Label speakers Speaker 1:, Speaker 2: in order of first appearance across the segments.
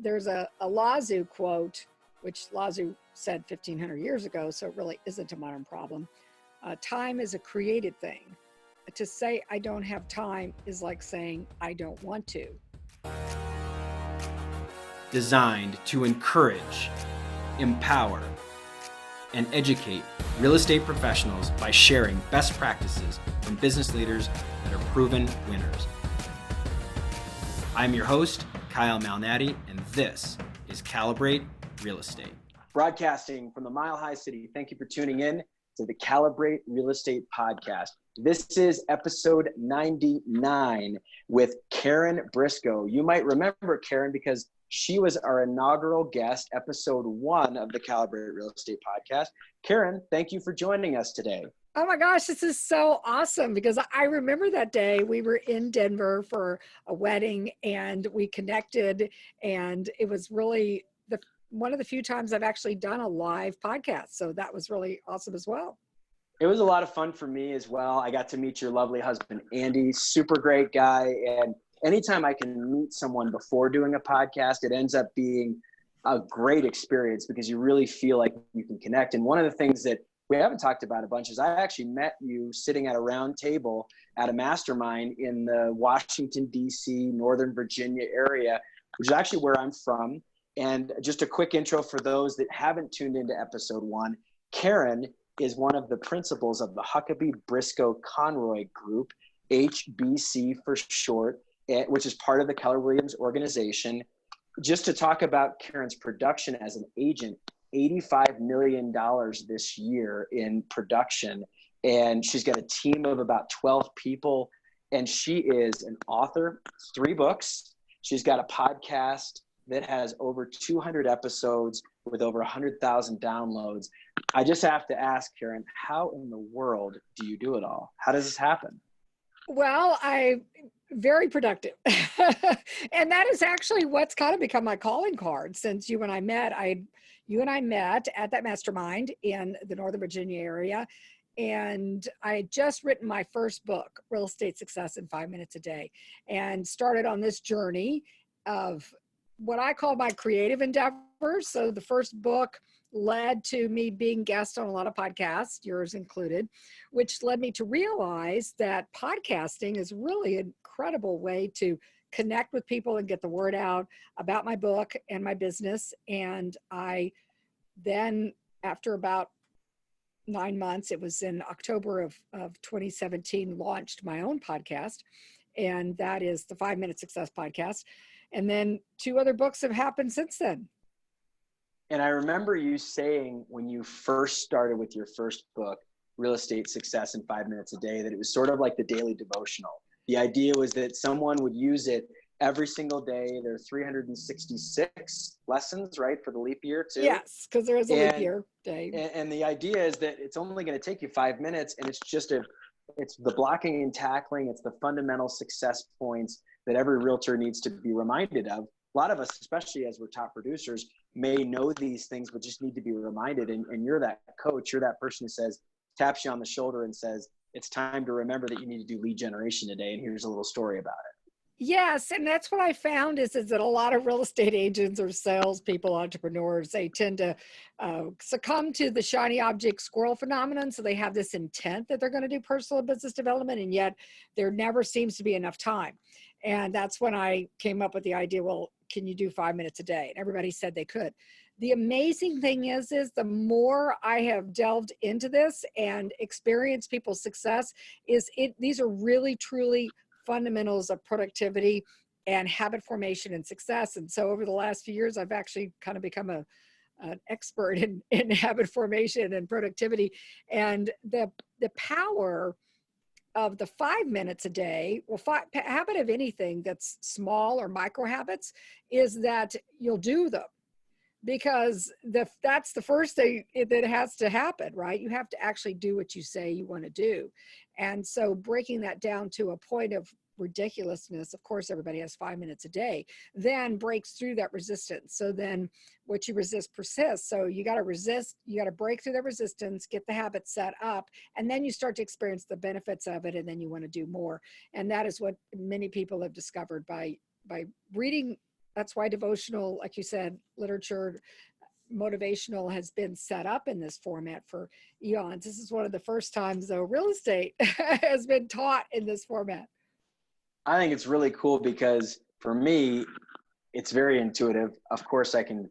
Speaker 1: there's a Lao Tzu quote, which Lao Tzu said 1500 years ago, so it really isn't a modern problem. Time is a created thing. To say I don't have time is like saying I don't want to.
Speaker 2: Designed to encourage, empower, and educate real estate professionals by sharing best practices from business leaders that are proven winners. I'm your host, Kyle Malnati, and this is Calibrate Real Estate. Broadcasting from the Mile High City, thank you for tuning in to the Calibrate Real Estate Podcast. This is episode 99 with Karen Briscoe. You might remember Karen because she was our inaugural guest, episode 1 of the Calibrate Real Estate Podcast. Karen, thank you for joining us today.
Speaker 1: Oh my gosh, this is so awesome because I remember that day we were in Denver for a wedding and we connected, and it was really one of the few times I've actually done a live podcast. So that was really awesome as well.
Speaker 2: It was a lot of fun for me as well. I got to meet your lovely husband, Andy, super great guy. And anytime I can meet someone before doing a podcast, it ends up being a great experience because you really feel like you can connect. And one of the things that we haven't talked about a bunch is I actually met you sitting at a round table at a mastermind in the Washington, D.C., Northern Virginia area, which is actually where I'm from. And just a quick intro for those that haven't tuned into episode 1, Karen is one of the principals of the Huckabee Briscoe Conroy Group, HBC for short, which is part of the Keller Williams organization. Just to talk about Karen's production as an agent, $85 million this year in production. And she's got a team of about 12 people. And she is an author, 3 books. She's got a podcast that has over 200 episodes with over 100,000 downloads. I just have to ask, Karen, how in the world do you do it all? How does this happen?
Speaker 1: Well, I'm very productive. And that is actually what's kind of become my calling card since you and I met. You and I met at that mastermind in the Northern Virginia area. And I had just written my first book, Real Estate Success in 5 Minutes a Day, and started on this journey of what I call my creative endeavors. So the first book led to me being guest on a lot of podcasts, yours included, which led me to realize that podcasting is really an incredible way to connect with people and get the word out about my book and my business. And I then, after about 9 months, it was in October of 2017, launched my own podcast. And that is the 5 Minute Success Podcast. And then 2 other books have happened since then.
Speaker 2: And I remember you saying when you first started with your first book, Real Estate Success in 5 Minutes a Day, that it was sort of like the daily devotional. The idea was that someone would use it every single day. There are 366 lessons, right, for the leap year too?
Speaker 1: Yes, because there is a leap year day.
Speaker 2: And the idea is that it's only going to take you 5 minutes, and it's the blocking and tackling. It's the fundamental success points that every realtor needs to be reminded of. A lot of us, especially as we're top producers, may know these things, but just need to be reminded. And you're that coach, you're that person who says, taps you on the shoulder and says, it's time to remember that you need to do lead generation today. And here's a little story about it.
Speaker 1: Yes. And that's what I found is that a lot of real estate agents or salespeople, entrepreneurs, they tend to succumb to the shiny object squirrel phenomenon. So they have this intent that they're going to do personal and business development, and yet there never seems to be enough time. And that's when I came up with the idea, well, can you do 5 minutes a day? And everybody said they could. The amazing thing is the more I have delved into this and experienced people's success, these are really, truly fundamentals of productivity and habit formation and success. And so over the last few years, I've actually kind of become an expert in habit formation and productivity. And the power of the 5 minutes a day, habit of anything that's small or micro habits is that you'll do them. Because that's the first thing that has to happen, right? You have to actually do what you say you want to do. And so breaking that down to a point of ridiculousness, of course, everybody has 5 minutes a day, then breaks through that resistance. So then what you resist persists. So you got to resist, you got to break through the resistance, get the habit set up, and then you start to experience the benefits of it, and then you want to do more. And that is what many people have discovered by reading That's why devotional, like you said, literature, motivational has been set up in this format for eons. This is one of the first times, though, real estate has been taught in this format.
Speaker 2: I think it's really cool because for me, it's very intuitive. Of course I can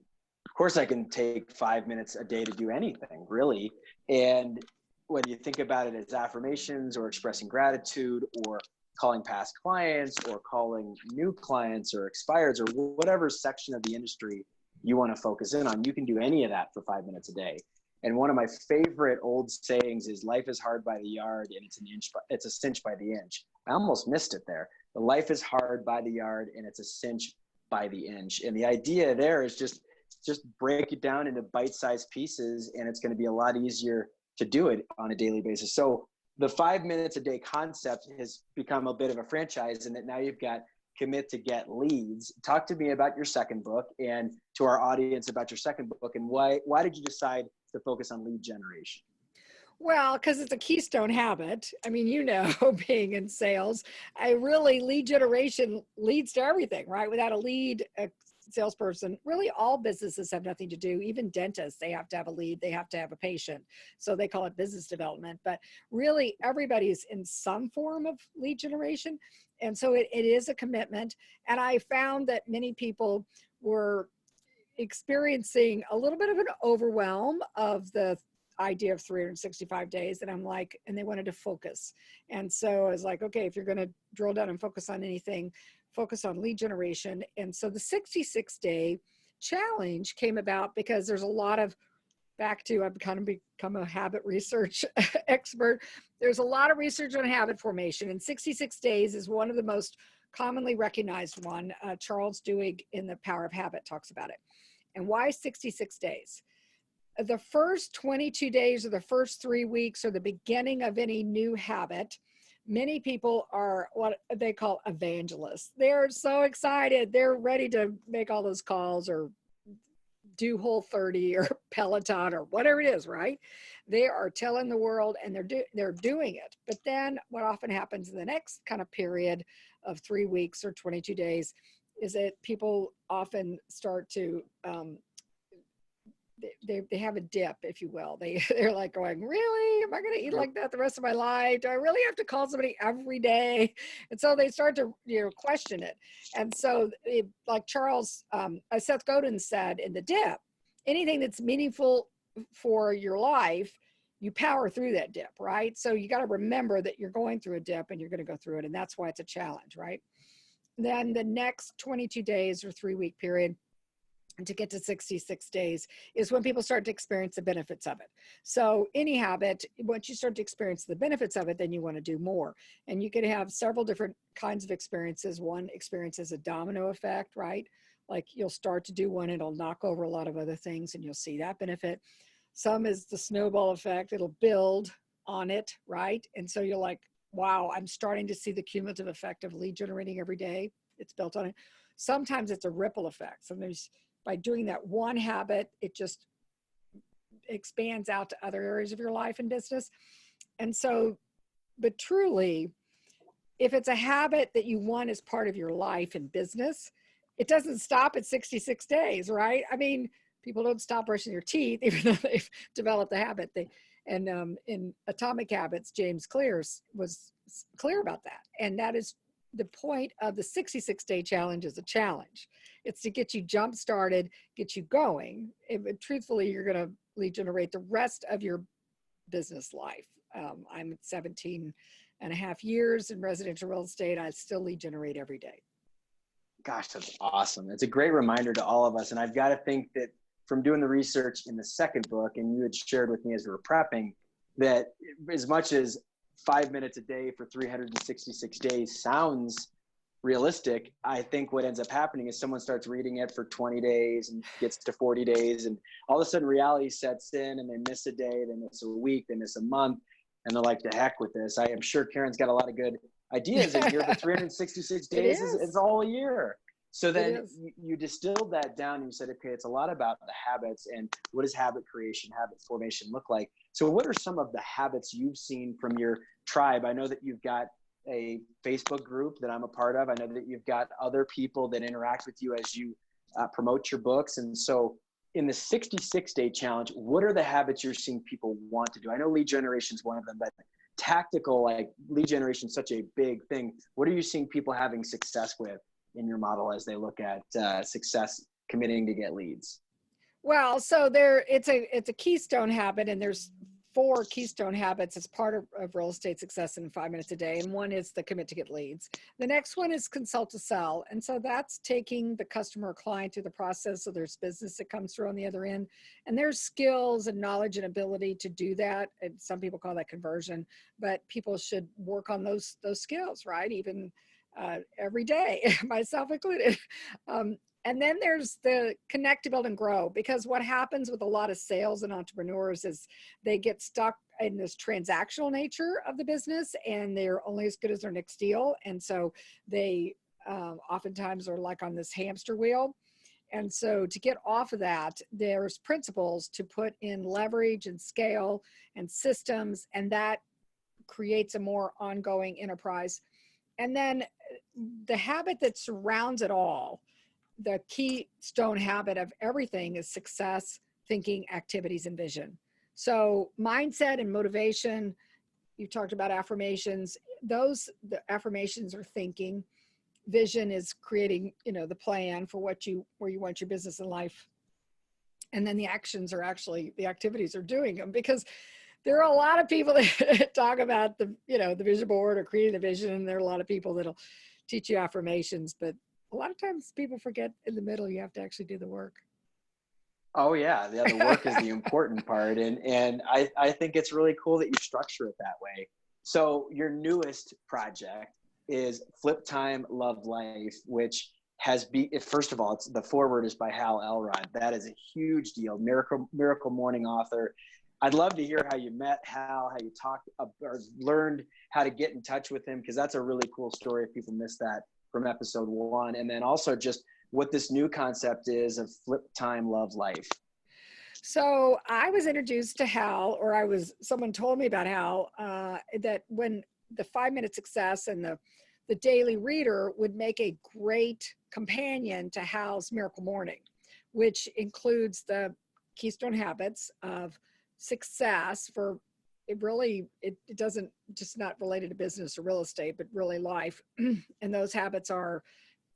Speaker 2: take 5 minutes a day to do anything, really. And whether you think about it as affirmations or expressing gratitude or calling past clients or calling new clients or expireds or whatever section of the industry you want to focus in on, you can do any of that for 5 minutes a day. And one of my favorite old sayings is life is hard by the yard and it's a cinch by the inch. I almost missed it there. The life is hard by the yard and it's a cinch by the inch. And the idea there is just break it down into bite-sized pieces, and it's going to be a lot easier to do it on a daily basis. So the 5 minutes a day concept has become a bit of a franchise, and that now you've got Commit to Get Leads. Talk to me about your second book and to our audience about your second book, and why did you decide to focus on lead generation?
Speaker 1: Well, because it's a keystone habit. I mean, being in sales, lead generation leads to everything, right? Without a lead, a salesperson, really all businesses have nothing to do. Even dentists, they have to have a lead, they have to have a patient. So they call it business development. But really, everybody's in some form of lead generation. And so it is a commitment. And I found that many people were experiencing a little bit of an overwhelm of the idea of 365 days. And I'm like, and they wanted to focus. And so I was like, okay, if you're going to drill down and focus on anything, focus on lead generation. And so the 66-day challenge came about because there's a lot of, I've kind of become a habit research expert. There's a lot of research on habit formation, and 66 days is one of the most commonly recognized one. Charles Duhigg in The Power of Habit talks about it. And why 66 days? The first 22 days or the first 3 weeks or the beginning of any new habit, many people are what they call evangelists. They're so excited. They're ready to make all those calls or do Whole30 or Peloton or whatever it is, right? They are telling the world, and they're doing it. But then what often happens in the next kind of period of 3 weeks or 22 days is that people often start to they have a dip, if you will. They're like going, really? Am I going to eat like that the rest of my life? Do I really have to call somebody every day? And so they start to question it. And so like Seth Godin said in The Dip, anything that's meaningful for your life, you power through that dip, right? So you got to remember that you're going through a dip and you're going to go through it. And that's why it's a challenge, right? Then the next 22 days or 3-week period, and to get to 66 days is when people start to experience the benefits of it. So any habit, once you start to experience the benefits of it, then you want to do more. And you can have several different kinds of experiences. One experience is a domino effect, right? Like you'll start to do one, it'll knock over a lot of other things and you'll see that benefit. Some is the snowball effect. It'll build on it, right? And so you're like, wow, I'm starting to see the cumulative effect of lead generating every day. It's built on it. Sometimes it's a ripple effect. Sometimes by doing that one habit, it just expands out to other areas of your life and business. And so, but truly, if it's a habit that you want as part of your life and business, it doesn't stop at 66 days, right? I mean, people don't stop brushing their teeth, even though they've developed the habit. In Atomic Habits, James Clear was clear about that. And that is the point of the 66-day challenge is a challenge. It's to get you jump started, get you going. Truthfully, you're going to lead generate the rest of your business life. I'm at 17 and a half years in residential real estate. I still lead generate every day.
Speaker 2: Gosh, that's awesome. It's a great reminder to all of us. And I've got to think that from doing the research in the second book, and you had shared with me as we were prepping, that as much as 5 minutes a day for 366 days sounds realistic, I think what ends up happening is someone starts reading it for 20 days and gets to 40 days, and all of a sudden reality sets in and they miss a day, they miss a week, they miss a month, and they're like, the heck with this. I am sure Karen's got a lot of good ideas in here, but 366 days is all a year. So then you distilled that down and you said, okay, it's a lot about the habits and what does habit creation, habit formation look like? So what are some of the habits you've seen from your tribe? I know that you've got a Facebook group that I'm a part of. I know that you've got other people that interact with you as you promote your books. And so in the 66-day challenge, what are the habits you're seeing people want to do? I know lead generation is one of them, but tactical, like lead generation is such a big thing. What are you seeing people having success with in your model as they look at success committing to get leads?
Speaker 1: Well, so it's a keystone habit, and there's 4 keystone habits as part of real estate success in 5 minutes a day. And one is the commit to get leads. The next one is consult to sell. And so that's taking the customer or client through the process. So there's business that comes through on the other end, and there's skills and knowledge and ability to do that. And some people call that conversion, but people should work on those skills, right? Even every day, myself included. And then there's the connect, to build, and grow, because what happens with a lot of sales and entrepreneurs is they get stuck in this transactional nature of the business, and they're only as good as their next deal. And so they oftentimes are like on this hamster wheel. And so to get off of that, there's principles to put in leverage and scale and systems, and that creates a more ongoing enterprise. And then the habit that surrounds it all, the keystone habit of everything, is success, thinking, activities, and vision. So mindset and motivation, you talked about affirmations. The affirmations are thinking. Vision is creating, the plan for where you want your business and life. And then the actions are actually, the activities are doing them, because there are a lot of people that talk about the vision board or creating the vision. And there are a lot of people that'll teach you affirmations, but a lot of times people forget in the middle, you have to actually do the work.
Speaker 2: Oh yeah. The work is the important part. And I think it's really cool that you structure it that way. So your newest project is Flip Time, Love Life, which first of all, it's the foreword is by Hal Elrod. That is a huge deal. Miracle Morning author. I'd love to hear how you met Hal, how you talked or learned how to get in touch with him, because that's a really cool story if people missed that from episode 1. And then also just what this new concept is of Flip Time, Love Life.
Speaker 1: So I was introduced to Hal, or someone told me about Hal, that when the 5-minute success and the daily reader would make a great companion to Hal's Miracle Morning, which includes the keystone habits of success for it doesn't just not related to business or real estate, but really life. And those habits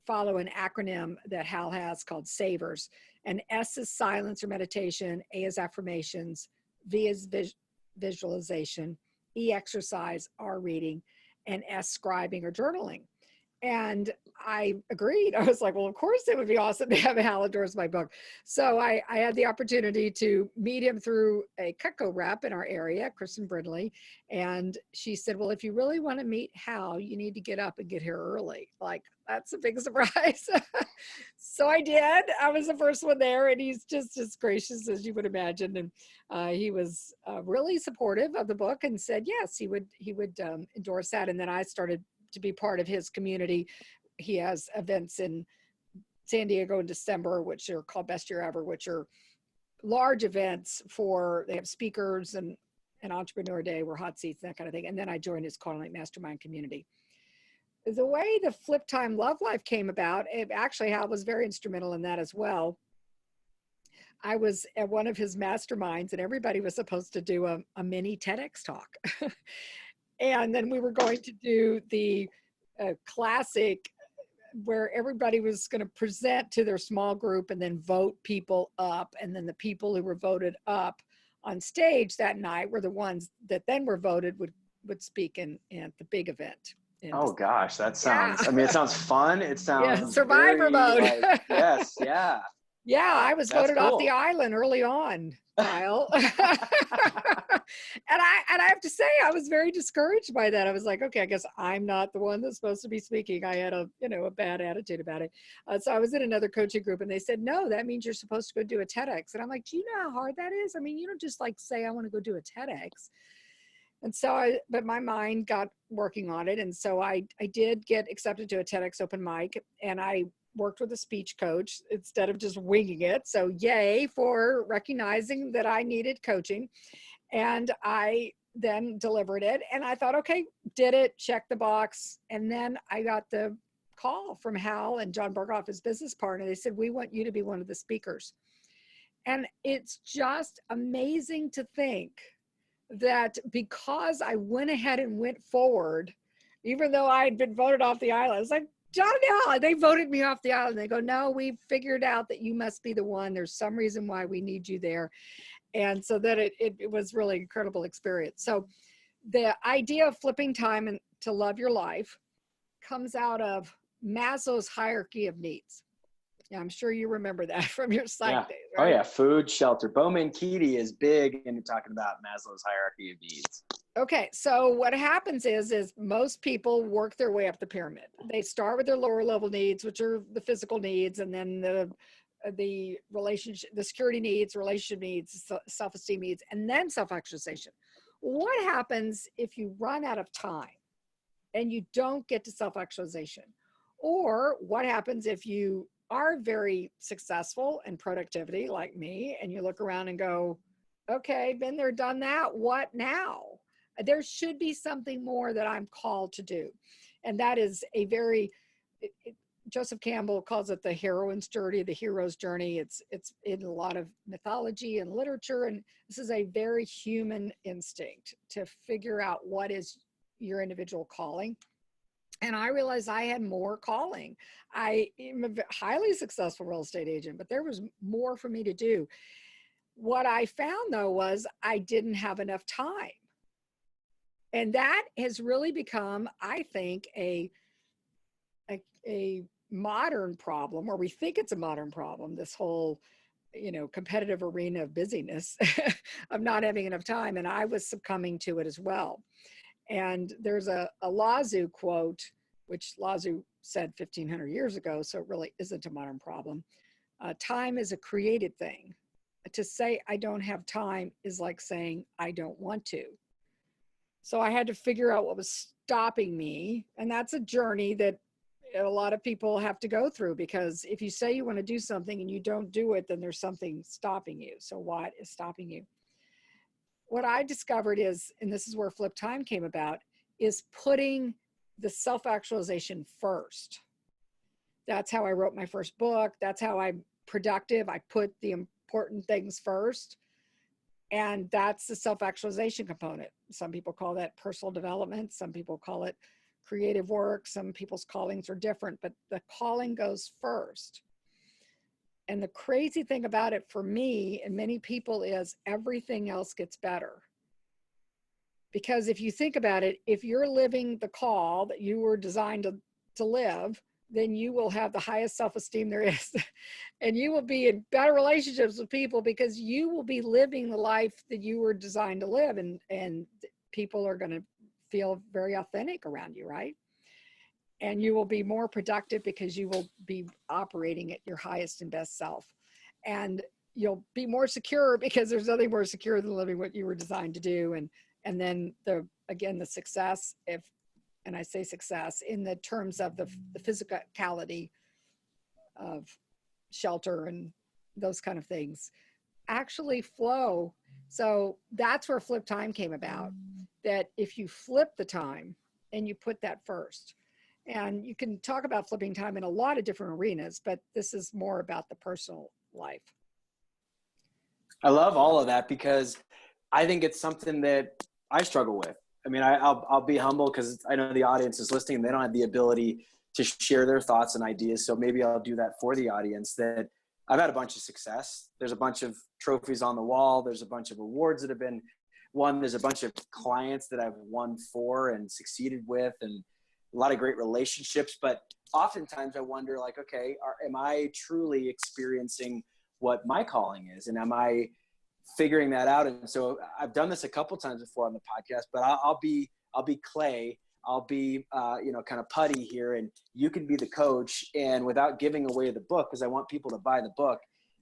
Speaker 1: follow an acronym that Hal has called SAVERS. And S is silence or meditation, A is affirmations, V is visualization, E exercise, R reading, and S scribing or journaling. And I agreed. I was like, well, of course it would be awesome to have Hal endorse my book. So I had the opportunity to meet him through a Cutco rep in our area, Kristen Brindley. And she said, well, if you really want to meet Hal, you need to get up and get here early. Like, that's a big surprise. So I did. I was the first one there, and he's just as gracious as you would imagine. And he was really supportive of the book and said, yes, he would endorse that. And then I started to be part of his community. He has events in San Diego in December, which are called Best Year Ever, which are large events they have speakers and an entrepreneur day where hot seats, that kind of thing. And then I joined his Calling Mastermind community. The way the Flip Time Love Life came about, actually Hal was very instrumental in that as well. I was at one of his masterminds, and everybody was supposed to do a mini TEDx talk. And then we were going to do the classic where everybody was going to present to their small group and then vote people up. And then the people who were voted up on stage that night were the ones that then were voted would speak at the big event.
Speaker 2: Oh gosh, that sounds, I mean, it sounds fun. It sounds
Speaker 1: survivor mode.
Speaker 2: Yes. Yeah.
Speaker 1: Yeah, I was voted off the
Speaker 2: cool.
Speaker 1: island early on, Kyle. And I have to say, I was very discouraged by that. I was like, okay, I guess I'm not the one that's supposed to be speaking. I had a bad attitude about it. So I was in another coaching group, and they said, no, that means you're supposed to go do a TEDx. And I'm like, do you know how hard that is? I mean, you don't just like say, I want to go do a TEDx. And so but my mind got working on it. And so I did get accepted to a TEDx open mic, and I worked with a speech coach instead of just winging it. So yay for recognizing that I needed coaching. And I then delivered it. And I thought, okay, did it, check the box. And then I got the call from Hal and John Berghoff, his business partner. They said, we want you to be one of the speakers. And it's just amazing to think that because I went ahead and went forward, even though I had been voted off the island, it's like, John, no, they voted me off the island. They go, no, we figured out that you must be the one. There's some reason why we need you there. And so that it was really incredible experience. So the idea of flipping time and to love your life comes out of Maslow's hierarchy of needs. Yeah, I'm sure you remember that from your psych days, right?
Speaker 2: Oh yeah, food, shelter. Bowman Keaty is big into talking about Maslow's hierarchy of needs.
Speaker 1: Okay, so what happens is most people work their way up the pyramid. They start with their lower level needs, which are the physical needs, and then the relationship, the security needs, relationship needs, self-esteem needs, and then self-actualization. What happens if you run out of time and you don't get to self-actualization? Or what happens if you are very successful in productivity like me, and you look around and go, okay, been there, done that, what now? There should be something more that I'm called to do. And that is a very, Joseph Campbell calls it the heroine's journey, the hero's journey. It's in a lot of mythology and literature. And this is a very human instinct to figure out what is your individual calling. And I realized I had more calling. I am a highly successful real estate agent, but there was more for me to do. What I found though was I didn't have enough time. And that has really become, I think, a modern problem, or we think it's a modern problem, this whole, competitive arena of busyness, of not having enough time. And I was succumbing to it as well. And there's a Lazu quote, which Lazu said 1,500 years ago, so it really isn't a modern problem. Time is a created thing. To say I don't have time is like saying I don't want to. So I had to figure out what was stopping me. And that's a journey that a lot of people have to go through, because if you say you want to do something and you don't do it, then there's something stopping you. So what is stopping you? What I discovered is, and this is where Flip Time came about, is putting the self-actualization first. That's how I wrote my first book. That's how I'm productive. I put the important things first. And that's the self-actualization component. Some people call that personal development. Some people call it creative work. Some people's callings are different, but the calling goes first. And the crazy thing about it for me and many people is everything else gets better. Because if you think about it, if you're living the call that you were designed to live, then you will have the highest self-esteem there is. And you will be in better relationships with people because you will be living the life that you were designed to live. And people are going to feel very authentic around you, right? And you will be more productive because you will be operating at your highest and best self. And you'll be more secure because there's nothing more secure than living what you were designed to do. And then the success, and I say success in the terms of the physicality of shelter and those kind of things, actually flow. So that's where Flip Time came about, that if you flip the time and you put that first, and you can talk about flipping time in a lot of different arenas, but this is more about the personal life.
Speaker 2: I love all of that because I think it's something that I struggle with. I mean, I'll be humble because I know the audience is listening and they don't have the ability to share their thoughts and ideas. So maybe I'll do that for the audience, that I've had a bunch of success. There's a bunch of trophies on the wall. There's a bunch of awards that have been won. There's a bunch of clients that I've won for and succeeded with, and a lot of great relationships. But oftentimes I wonder, like, okay, am I truly experiencing what my calling is? And am I figuring that out? And so I've done this a couple times before on the podcast, but I'll be Clay. I'll be, kind of putty here, and you can be the coach. And without giving away the book, because I want people to buy the book.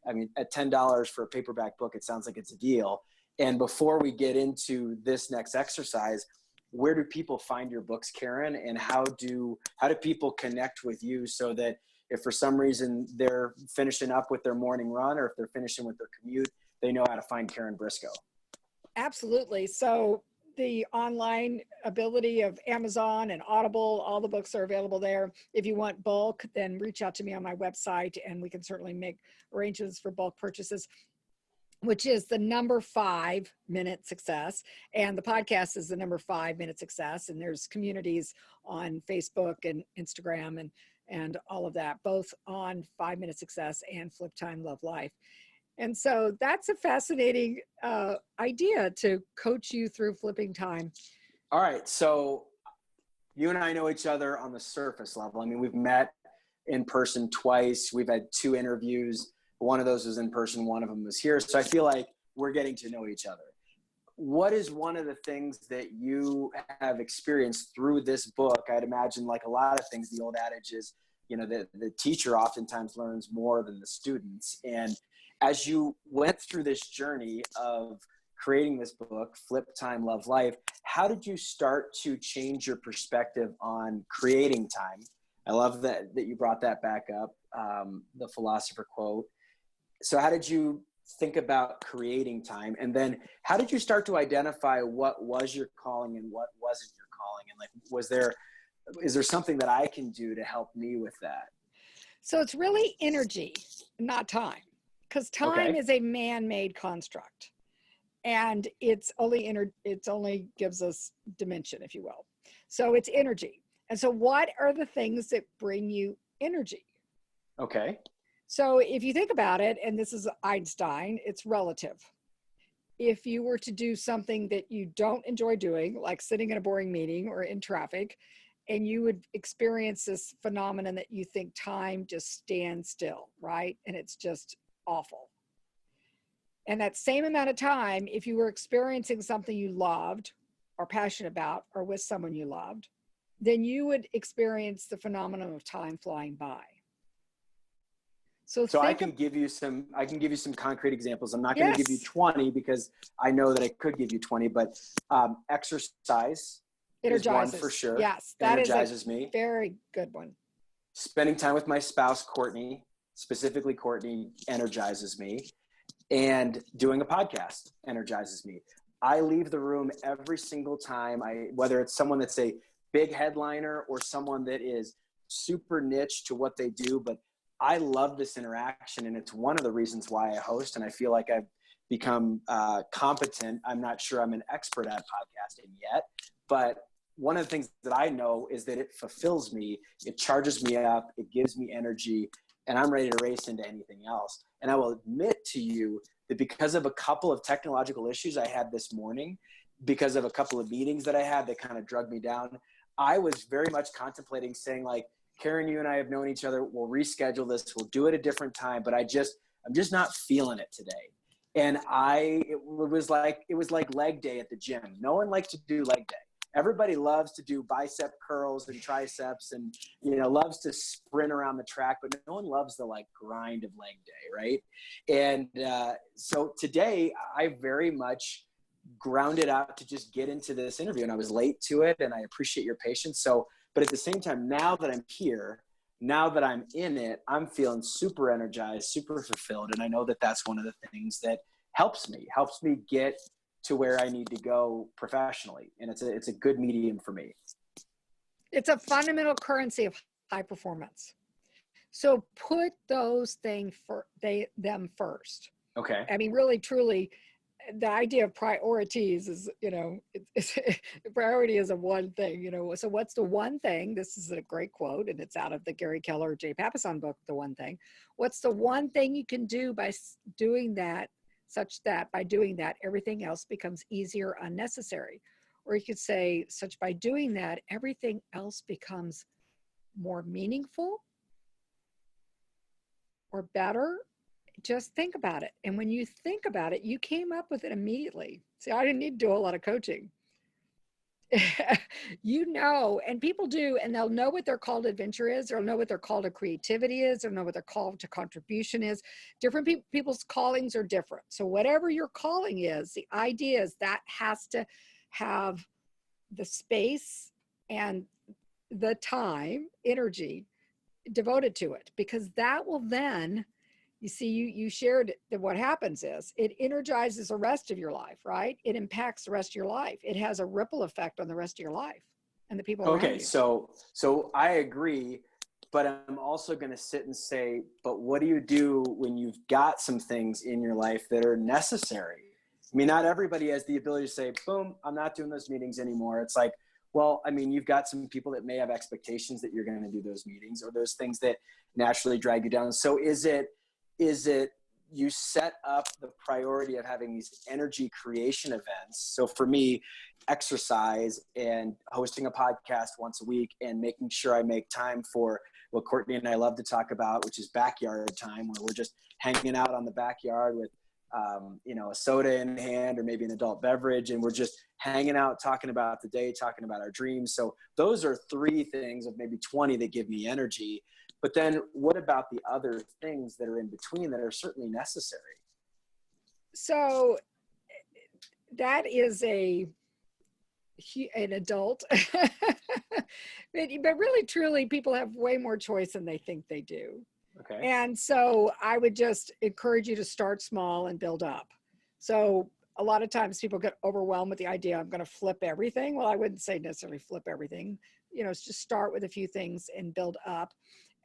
Speaker 2: I mean, at $10 for a paperback book, it sounds like it's a deal. And before we get into this next exercise, where do people find your books, Karen? And how do people connect with you so that if for some reason they're finishing up with their morning run, or if they're finishing with their commute, they know how to find Karen Briscoe?
Speaker 1: Absolutely. So the online ability of Amazon and Audible. All the books are available there. If you want bulk, then reach out to me on my website and we can certainly make arrangements for bulk purchases, which is the number 5-minute success. And the podcast is the number 5-minute success. And there's communities on Facebook and Instagram and all of that, both on 5-minute success and Flip Time Love Life. And so that's a fascinating idea to coach you through flipping time.
Speaker 2: All right. So you and I know each other on the surface level. I mean, we've met in person twice. We've had 2 interviews. One of those was in person. One of them was here. So I feel like we're getting to know each other. What is one of the things that you have experienced through this book? I'd imagine, like a lot of things, the old adage is, you know, the teacher oftentimes learns more than the students. And as you went through this journey of creating this book, Flip Time, Love Life, how did you start to change your perspective on creating time? I love that you brought that back up, the philosopher quote. So how did you think about creating time? And then how did you start to identify what was your calling and what wasn't your calling? And like, is there something that I can do to help me with that?
Speaker 1: So it's really energy, not time. Because time is a man-made construct, and it's only gives us dimension, if you will. So it's energy. And so what are the things that bring you energy?
Speaker 2: Okay.
Speaker 1: So if you think about it, and this is Einstein, it's relative. If you were to do something that you don't enjoy doing, like sitting in a boring meeting or in traffic, and you would experience this phenomenon that you think time just stands still, right? And it's just awful. And that same amount of time, if you were experiencing something you loved or passionate about or with someone you loved, then you would experience the phenomenon of time flying by. So
Speaker 2: I can give you some concrete examples. I'm not going to give you 20 because I know that I could give you 20, but exercise is one for sure.
Speaker 1: Yes, that
Speaker 2: energizes
Speaker 1: is a
Speaker 2: me.
Speaker 1: Very good one.
Speaker 2: Spending time with my spouse, Courtney, specifically Courtney, energizes me. And doing a podcast energizes me. I leave the room every single time, whether it's someone that's a big headliner or someone that is super niche to what they do, but I love this interaction. And it's one of the reasons why I host. And I feel like I've become competent. I'm not sure I'm an expert at podcasting yet, but one of the things that I know is that it fulfills me. It charges me up. It gives me energy. And I'm ready to race into anything else. And I will admit to you that because of a couple of technological issues I had this morning, because of a couple of meetings that I had that kind of drug me down, I was very much contemplating saying, like, Karen, you and I have known each other. We'll reschedule this. We'll do it a different time. But I'm just not feeling it today. And it was like leg day at the gym. No one likes to do leg day. Everybody loves to do bicep curls and triceps and, you know, loves to sprint around the track, but no one loves the like grind of leg day. Right. And so today I very much grounded out to just get into this interview, and I was late to it, and I appreciate your patience. So, but at the same time, now that I'm here, now that I'm in it, I'm feeling super energized, super fulfilled. And I know that that's one of the things that helps me get to where I need to go professionally. And it's a good medium for me.
Speaker 1: It's a fundamental currency of high performance. So put those things them first.
Speaker 2: Okay.
Speaker 1: I mean, really, truly, the idea of priorities is, you know, priority is a one thing, you know. So what's the one thing? This is a great quote, and it's out of the Gary Keller, Jay Papasan book, The One Thing. What's the one thing you can do by doing that, such that by doing that, everything else becomes easier, unnecessary? Or you could say, such by doing that, everything else becomes more meaningful or better. Just think about it. And when you think about it, you came up with it immediately. See, I didn't need to do a lot of coaching. You know, and people do, and they'll know what their call to adventure is. They'll know what their call to creativity is. They'll know what their call to contribution is. Different people's callings are different. So whatever your calling is, the idea is that has to have the space and the time, energy devoted to it, because that will then You see, you shared that what happens is it energizes the rest of your life, right? It impacts the rest of your life. It has a ripple effect on the rest of your life and the people around
Speaker 2: Okay,
Speaker 1: you.
Speaker 2: so I agree, but I'm also going to sit and say, but what do you do when you've got some things in your life that are necessary? I mean, not everybody has the ability to say, boom, I'm not doing those meetings anymore. It's like, well, I mean, you've got some people that may have expectations that you're going to do those meetings or those things that naturally drag you down. So is it you set up the priority of having these energy creation events? So for me, exercise and hosting a podcast once a week and making sure I make time for what Courtney and I love to talk about, which is backyard time, where we're just hanging out on the backyard with a soda in hand or maybe an adult beverage, and we're just hanging out, talking about the day, talking about our dreams. So those are 3 things of maybe 20 that give me energy. But then what about the other things that are in between that are certainly necessary?
Speaker 1: So that is an adult, but really, truly, people have way more choice than they think they do.
Speaker 2: Okay.
Speaker 1: And so I would just encourage you to start small and build up. So a lot of times people get overwhelmed with the idea, I'm going to flip everything. Well, I wouldn't say necessarily flip everything. Just start with a few things and build up.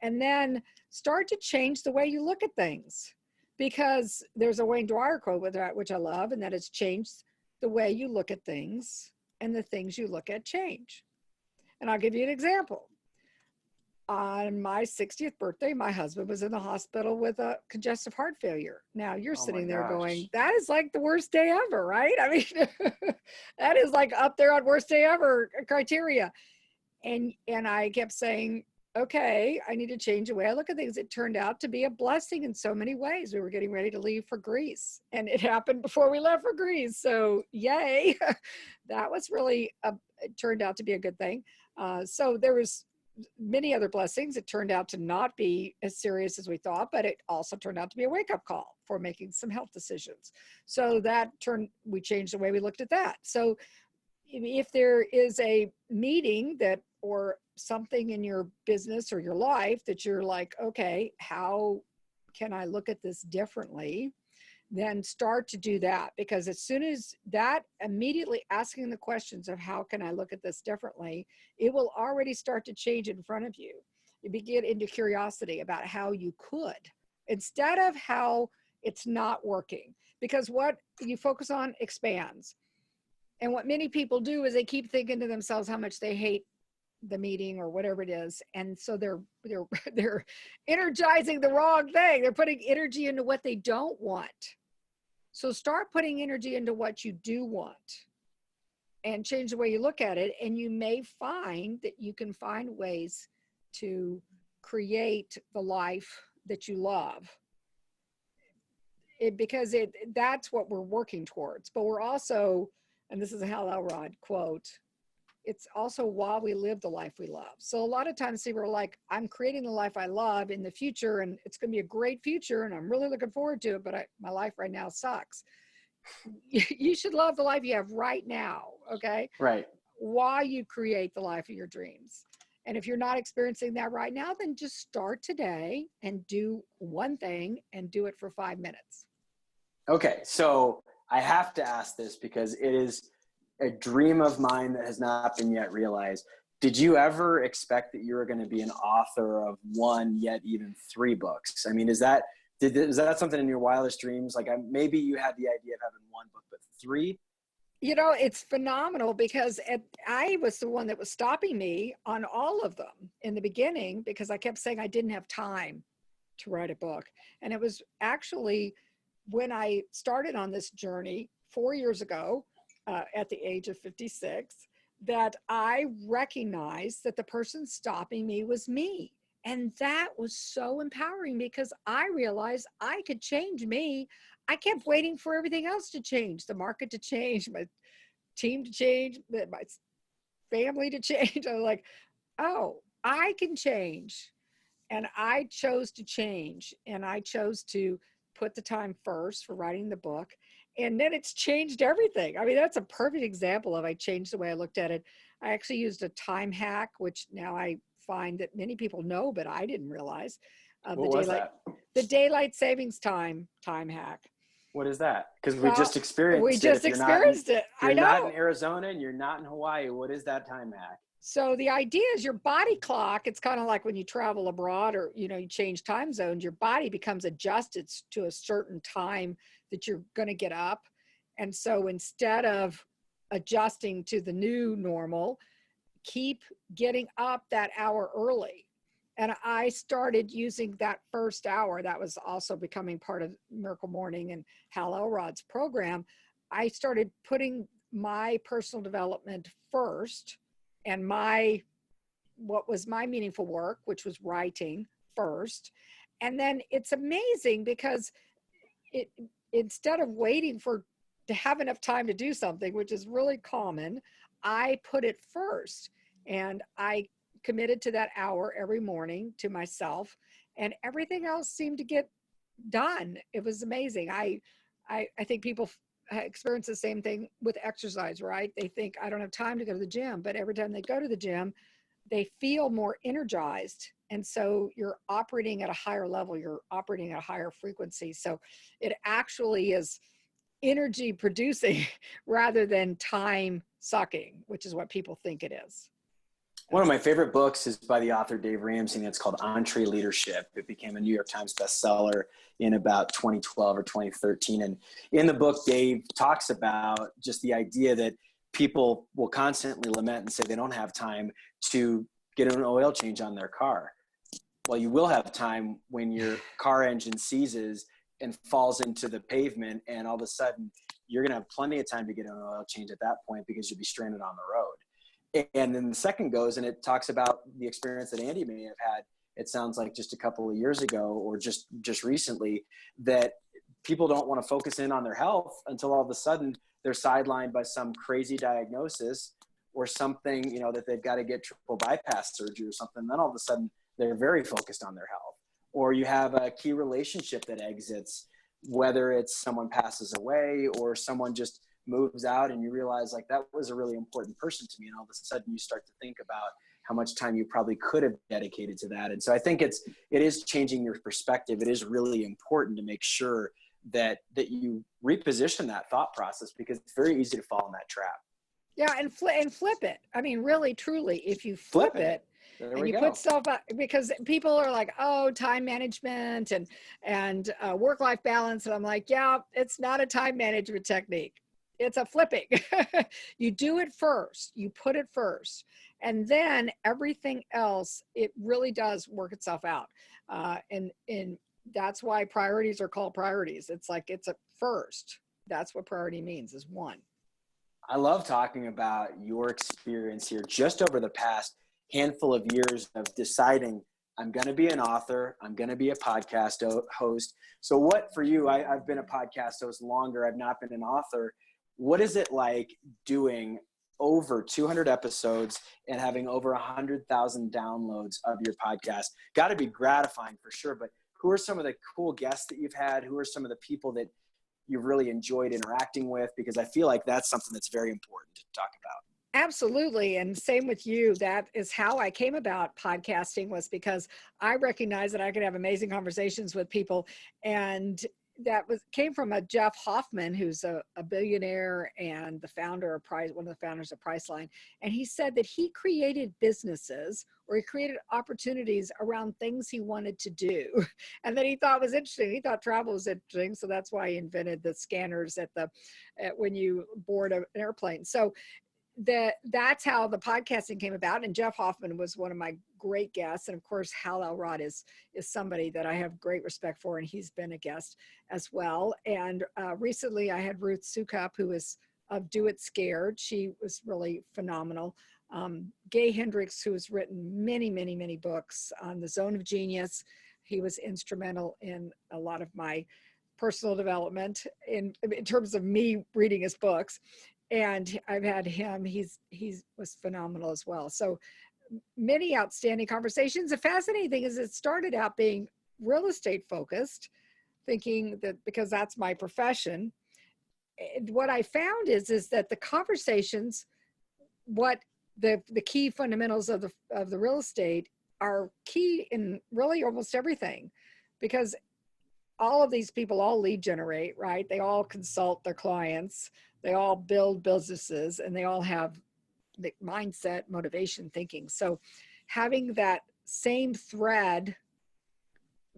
Speaker 1: And then start to change the way you look at things. Because there's a Wayne Dwyer quote with that, which I love, and that is changed the way you look at things, and the things you look at change. And I'll give you an example. On my 60th birthday, my husband was in the hospital with a congestive heart failure. Now you're sitting there going, that is like the worst day ever, right? I mean, that is like up there on worst day ever criteria. And I kept saying, okay, I need to change the way I look at things. It turned out to be a blessing in so many ways. We were getting ready to leave for Greece, and it happened before we left for Greece. So yay, that was really, it turned out to be a good thing. So there was many other blessings. It turned out to not be as serious as we thought, but it also turned out to be a wake-up call for making some health decisions. So we changed the way we looked at that. So if there is a meeting or something in your business or your life that you're like, okay, how can I look at this differently? Then start to do that, because as soon as that, immediately asking the questions of how can I look at this differently, it will already start to change in front of you. You begin into curiosity about how you could, instead of how it's not working, because what you focus on expands. And what many people do is they keep thinking to themselves how much they hate the meeting or whatever it is, and so they're energizing the wrong thing. They're putting energy into what they don't want. So start putting energy into what you do want and change the way you look at it, and you may find that you can find ways to create the life that you love. Because that's what we're working towards. But we're also, and this is a Hal Elrod quote, it's also while we live the life we love. So a lot of times people are like, I'm creating the life I love in the future, and it's going to be a great future, and I'm really looking forward to it, but my life right now sucks. You should love the life you have right now, okay?
Speaker 2: Right.
Speaker 1: While you create the life of your dreams. And if you're not experiencing that right now, then just start today and do one thing and do it for 5 minutes.
Speaker 2: Okay, so I have to ask this because it is a dream of mine that has not been yet realized. Did you ever expect that you were going to be an author of 1, yet even 3 books? I mean, is that something in your wildest dreams? Like maybe you had the idea of having 1 book, but 3?
Speaker 1: It's phenomenal, because I was the one that was stopping me on all of them in the beginning, because I kept saying I didn't have time to write a book. And it was actually when I started on this journey 4 years ago, at the age of 56, that I recognized that the person stopping me was me. And that was so empowering, because I realized I could change me. I kept waiting for everything else to change, the market to change, my team to change, my family to change. I was like, oh, I can change. And I chose to change, and I chose to put the time first for writing the book. And then it's changed everything. I mean, that's a perfect example of I changed the way I looked at it. I actually used a time hack, which now I find that many people know, but I didn't realize.
Speaker 2: What was that?
Speaker 1: The daylight savings time hack.
Speaker 2: What is that? Because we
Speaker 1: Well,
Speaker 2: just experienced
Speaker 1: we
Speaker 2: it.
Speaker 1: just
Speaker 2: If you're not in,
Speaker 1: experienced it.
Speaker 2: if
Speaker 1: I
Speaker 2: you're not in
Speaker 1: know.
Speaker 2: Arizona and you're not in Hawaii, what is that time hack?
Speaker 1: So the idea is your body clock, it's kind of like when you travel abroad or, you know, you change time zones, your body becomes adjusted to a certain time that you're going to get up. And so instead of adjusting to the new normal, keep getting up that hour early. And I started using that first hour. That was also becoming part of Miracle Morning and Hal Elrod's program. I started putting my personal development first and what was my meaningful work, which was writing first. And then it's amazing because it, instead of waiting to have enough time to do something, which is really common, I put it first. And I committed to that hour every morning to myself, and everything else seemed to get done. It was amazing. I think people experience the same thing with exercise, right? They think I don't have time to go to the gym, but every time they go to the gym, they feel more energized. And so you're operating at a higher level, you're operating at a higher frequency. So it actually is energy producing rather than time sucking, which is what people think it is.
Speaker 2: One of my favorite books is by the author Dave Ramsey, and it's called Entree Leadership. It became a New York Times bestseller in about 2012 or 2013. And in the book, Dave talks about just the idea that people will constantly lament and say they don't have time to get an oil change on their car. Well, you will have time when your car engine seizes and falls into the pavement, and all of a sudden you're going to have plenty of time to get an oil change at that point because you'll be stranded on the road. And then the second goes and it talks about the experience that Andy may have had. It sounds like just a couple of years ago or just recently, that people don't want to focus in on their health until all of a sudden they're sidelined by some crazy diagnosis or something, you know, that they've got to get triple bypass surgery or something. Then all of a sudden they're very focused on their health. Or you have a key relationship that exits, whether it's someone passes away or someone just moves out and you realize like that was a really important person to me, and all of a sudden you start to think about how much time you probably could have dedicated to that. And so I think it is changing your perspective. It is really important to make sure that you reposition that thought process, because it's very easy to fall in that trap.
Speaker 1: Yeah, and flip it. I mean, really, truly, if you flip it and you put stuff out, because people are like, oh, time management and work-life balance, and I'm like, yeah, it's not a time management technique. It's a flipping. You do it first, you put it first, and then everything else, it really does work itself out. And that's why priorities are called priorities. It's like, it's a first. That's what priority means, is one.
Speaker 2: I love talking about your experience here just over the past handful of years of deciding I'm going to be an author, I'm going to be a podcast host. So what for you, I've been a podcast host longer, I've not been an author. What is it like doing over 200 episodes and having over 100,000 downloads of your podcast? Got to be gratifying for sure, but who are some of the cool guests that you've had? Who are some of the people that you've really enjoyed interacting with? Because I feel like that's something that's very important to talk about.
Speaker 1: Absolutely. And same with you. That is how I came about podcasting, was because I recognized that I could have amazing conversations with people. And that came from a Jeff Hoffman, who's a billionaire and the founder of one of the founders of Priceline. And he said that he created businesses, or he created opportunities around things he wanted to do, and that he thought was interesting. He thought travel was interesting, so that's why he invented the scanners when you board an airplane. So that's how the podcasting came about. And Jeff Hoffman was one of my great guests. And of course, Hal Elrod is somebody that I have great respect for, and he's been a guest as well. And recently I had Ruth Sukup, who is of Do It Scared. She was really phenomenal. Gay Hendricks, who has written many, many, many books on the Zone of Genius. He was instrumental in a lot of my personal development in terms of me reading his books. And I've had him, he was phenomenal as well. So many outstanding conversations. The fascinating thing is it started out being real estate focused, thinking that because that's my profession. What I found is that the conversations, what the key fundamentals of the real estate are key in really almost everything, because all of these people all lead generate, right? They all consult their clients, they all build businesses, and they all have the mindset, motivation, thinking. So having that same thread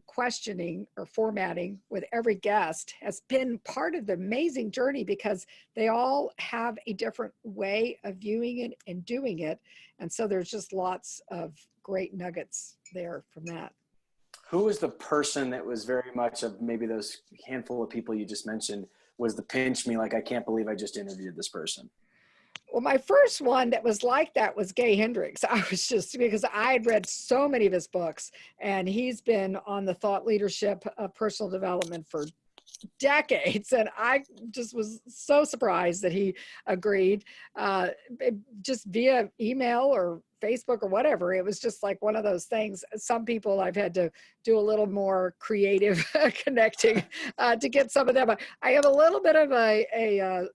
Speaker 1: questioning or formatting with every guest has been part of the amazing journey, because they all have a different way of viewing it and doing it. And so there's just lots of great nuggets there from that.
Speaker 2: Who was the person that was very much of maybe those handful of people you just mentioned was the pinch me, like, I can't believe I just interviewed this person?
Speaker 1: Well, my first one that was like that was Gay Hendricks. I was just, because I had read so many of his books, and he's been on the thought leadership of personal development for decades. And I just was so surprised that he agreed, just via email or Facebook or whatever. It was just like one of those things. Some people I've had to do a little more creative connecting to get some of them. I have a little bit of a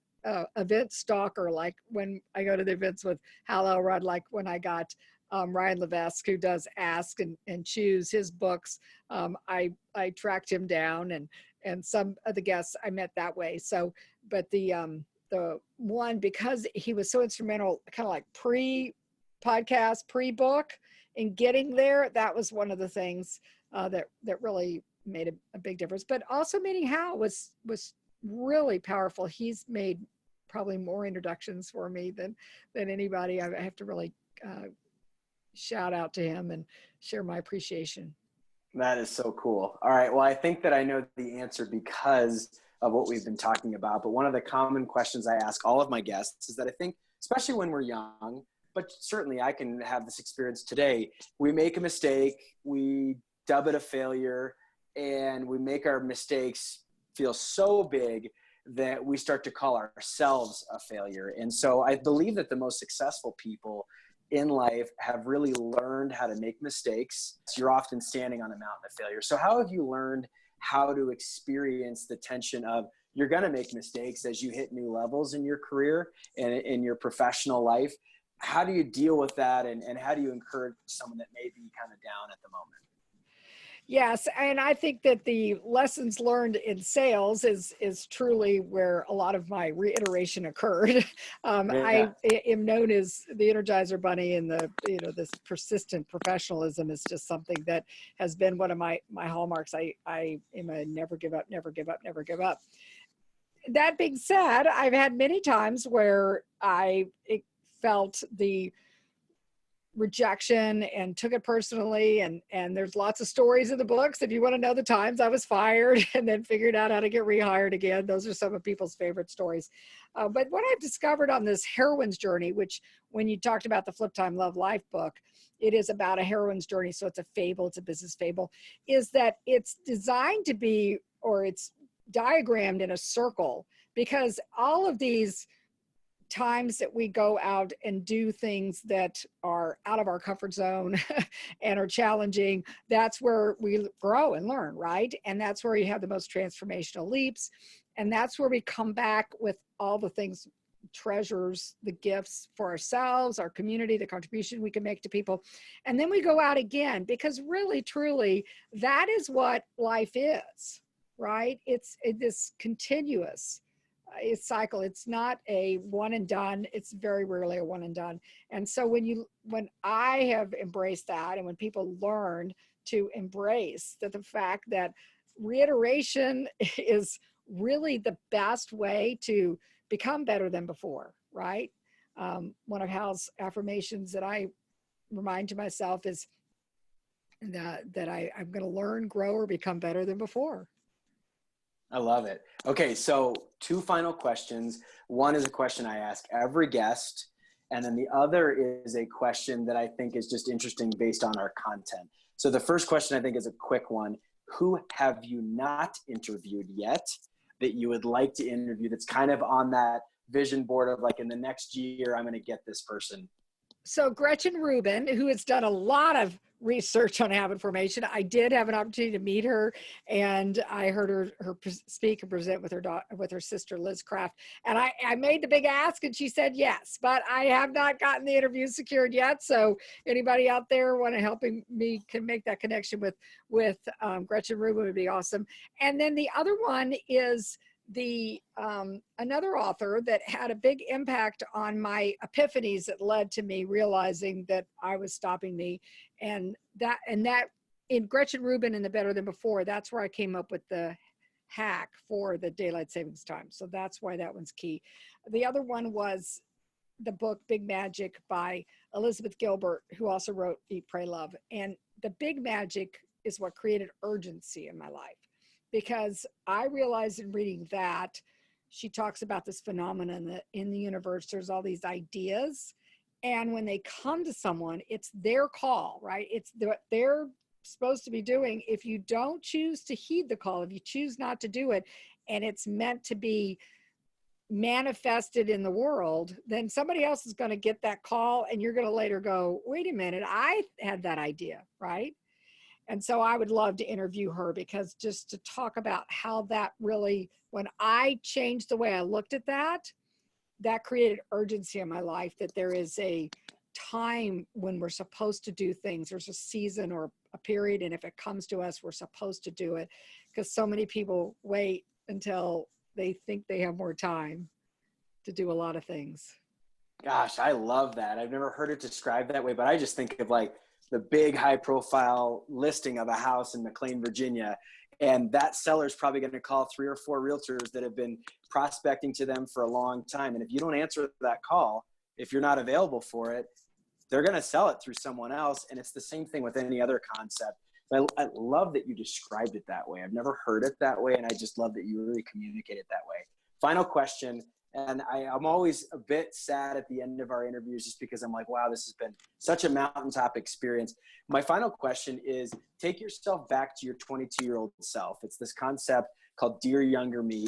Speaker 1: event stalker, like when I go to the events with Hal Elrod, like when I got Ryan Levesque, who does Ask and Choose, his books. I tracked him down, and some of the guests I met that way. So, but the one, because he was so instrumental, kind of like pre-podcast, pre-book, in getting there, that was one of the things that really made a big difference. But also meeting Hal was really powerful. He's made probably more introductions for me than anybody. I have to really shout out to him and share my appreciation.
Speaker 2: That is so cool. All right. Well, I think that I know the answer because of what we've been talking about. But one of the common questions I ask all of my guests is that I think, especially when we're young, but certainly I can have this experience today, we make a mistake, we dub it a failure, and we make our mistakes feel so big that we start to call ourselves a failure. And so I believe that the most successful people in life have really learned how to make mistakes. You're often standing on a mountain of failure. So how have you learned how to experience the tension of you're going to make mistakes as you hit new levels in your career and in your professional life? How do you deal with that? And how do you encourage someone that may be kind of down at the moment?
Speaker 1: Yes, and I think that the lessons learned in sales is truly where a lot of my reiteration occurred. I am known as the Energizer Bunny, and this persistent professionalism is just something that has been one of my hallmarks. I am a never give up, never give up, never give up. That being said, I've had many times where I felt the rejection and took it personally, and there's lots of stories in the books if you want to know the times I was fired and then figured out how to get rehired again. Those are some of people's favorite stories. But what I've discovered on this heroine's journey, which when you talked about the Flip Time Love Life book, it is about a heroine's journey, so it's a fable, it's a business fable, is that it's designed to be, or it's diagrammed in a circle, because all of these times that we go out and do things that are out of our comfort zone and are challenging, that's where we grow and learn, right? And that's where you have the most transformational leaps. And that's where we come back with all the things, treasures, the gifts for ourselves, our community, the contribution we can make to people. And then we go out again, because really, truly, that is what life is, right? It's this continuous cycle. It's not a one and done. It's very rarely a one and done. And so when I have embraced that, and when people learn to embrace the fact that reiteration is really the best way to become better than before, right? One of Hal's affirmations that I remind to myself is that I'm going to learn, grow, or become better than before.
Speaker 2: I love it. Okay, so 2 final questions. One is a question I ask every guest, and then the other is a question that I think is just interesting based on our content. So the first question I think is a quick one. Who have you not interviewed yet that you would like to interview, that's kind of on that vision board of like, in the next year, I'm going to get this person?
Speaker 1: So Gretchen Rubin, who has done a lot of research on habit formation, I did have an opportunity to meet her, and I heard her speak and present with with her sister Liz Craft, and I made the big ask, and she said yes, but I have not gotten the interview secured yet. So anybody out there want to help me can make that connection with Gretchen Rubin would be awesome. And then the other one is the another author that had a big impact on my epiphanies that led to me realizing that I was stopping me, and that in Gretchen Rubin and the Better Than Before, that's where I came up with the hack for the daylight savings time. So that's why that one's key. The other one was the book Big Magic by Elizabeth Gilbert, who also wrote Eat, Pray, Love. And the big magic is what created urgency in my life, because I realized in reading that, she talks about this phenomenon that in the universe, there's all these ideas. And when they come to someone, it's their call, right? It's what they're supposed to be doing. If you don't choose to heed the call, if you choose not to do it, and it's meant to be manifested in the world, then somebody else is going to get that call, and you're going to later go, wait a minute, I had that idea, right? And so I would love to interview her, because just to talk about how that really, when I changed the way I looked at that, that created urgency in my life, that there is a time when we're supposed to do things. There's a season or a period, and if it comes to us, we're supposed to do it, because so many people wait until they think they have more time to do a lot of things.
Speaker 2: Gosh, I love that. I've never heard it described that way, but I just think of like the big high profile listing of a house in McLean, Virginia. And that seller's probably going to call 3 or 4 realtors that have been prospecting to them for a long time. And if you don't answer that call, if you're not available for it, they're going to sell it through someone else. And it's the same thing with any other concept. I love that you described it that way. I've never heard it that way. And I just love that you really communicate it that way. Final question. And I'm always a bit sad at the end of our interviews, just because I'm like, wow, this has been such a mountaintop experience. My final question is, take yourself back to your 22-year-old self. It's this concept called Dear Younger Me.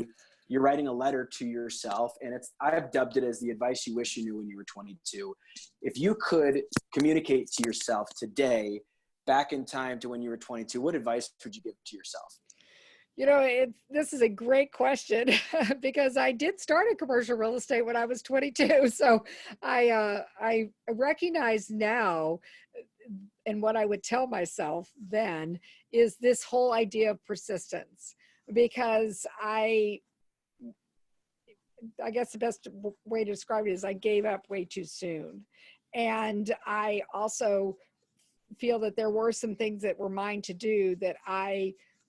Speaker 2: You're writing a letter to yourself, and I've dubbed it as the advice you wish you knew when you were 22. If you could communicate to yourself today, back in time to when you were 22, what advice would you give to yourself?
Speaker 1: You know, this is a great question because I did start in commercial real estate when I was 22. So I recognize now, and what I would tell myself then is this whole idea of persistence, because I guess the best way to describe it is I gave up way too soon. And I also feel that there were some things that were mine to do that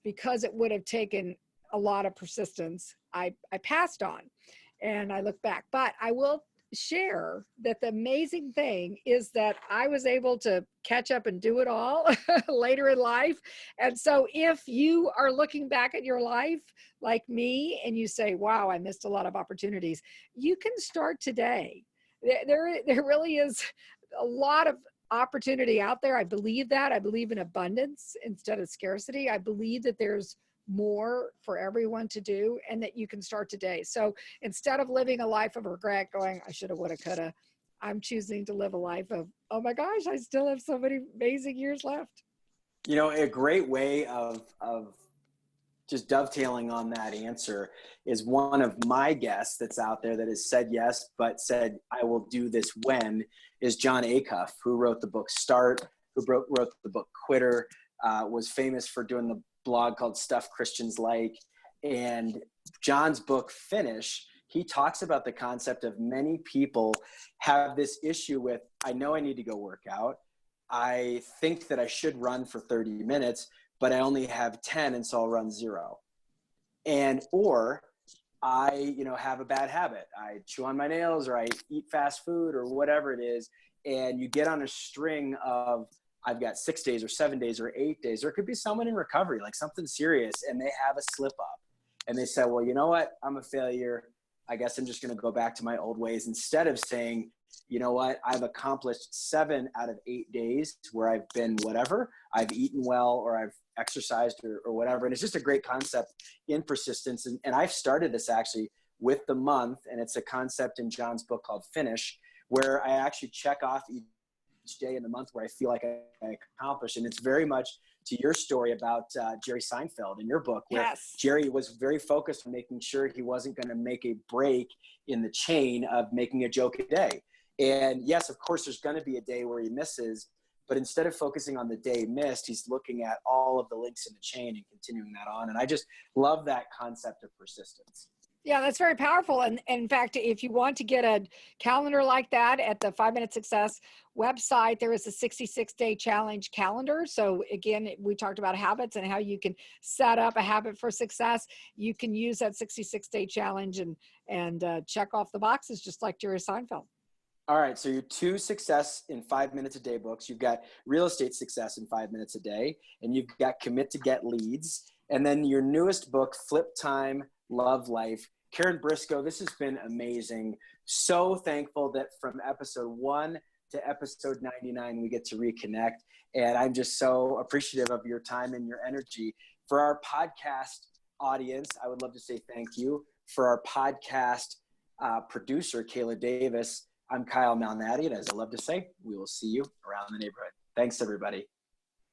Speaker 1: because it would have taken a lot of persistence, I passed on, and I look back. But I will share that the amazing thing is that I was able to catch up and do it all later in life. And so if you are looking back at your life like me and you say, wow, I missed a lot of opportunities, you can start today. There really is a lot of opportunity out there. I believe that. I believe in abundance instead of scarcity. I believe that there's more for everyone to do, and that you can start today. So instead of living a life of regret, going, I shoulda, woulda, coulda, I'm choosing to live a life of, oh my gosh, I still have so many amazing years left.
Speaker 2: You know, a great way of just dovetailing on that answer is one of my guests that's out there that has said yes, but said, I will do this when, is John Acuff, who wrote the book Start, who wrote the book Quitter, was famous for doing the blog called Stuff Christians Like. And John's book Finish, he talks about the concept of many people have this issue with, I know I need to go work out. I think that I should run for 30 minutes, but I only have 10, and so I'll run 0. Or I, have a bad habit. I chew on my nails, or I eat fast food, or whatever it is. And you get on a string of, I've got 6 days or 7 days or 8 days, or it could be someone in recovery, like something serious, and they have a slip up and they say, well, you know what? I'm a failure. I guess I'm just going to go back to my old ways, instead of saying, you know what? I've accomplished 7 out of 8 days where I've been whatever. I've eaten well, or I've exercised, or whatever. And it's just a great concept in persistence. And I've started this actually with the month, and it's a concept in John's book called Finish, where I actually check off each each day in the month where I feel like I accomplished. And it's very much to your story about Jerry Seinfeld in your book, where
Speaker 1: Yes.
Speaker 2: Jerry was very focused on making sure he wasn't going to make a break in the chain of making a joke a day. And yes, of course, there's going to be a day where he misses, but instead of focusing on the day missed, he's looking at all of the links in the chain and continuing that on. And I just love that concept of persistence.
Speaker 1: Yeah, that's very powerful. And in fact, if you want to get a calendar like that at the 5-Minute Success website, there is a 66-day challenge calendar. So again, we talked about habits and how you can set up a habit for success. You can use that 66-day challenge and check off the boxes, just like Jerry Seinfeld.
Speaker 2: All right, so your 2 success in 5 minutes a day books. You've got real estate success in 5 minutes a day, and you've got commit to get leads. And then your newest book, Flip Time, Love Life. Karen Briscoe, this has been amazing. So thankful that from episode 1 to episode 99, we get to reconnect. And I'm just so appreciative of your time and your energy. For our podcast audience, I would love to say thank you. For our podcast producer, Kayla Davis, I'm Kyle Malnati, and as I love to say, we will see you around the neighborhood. Thanks, everybody.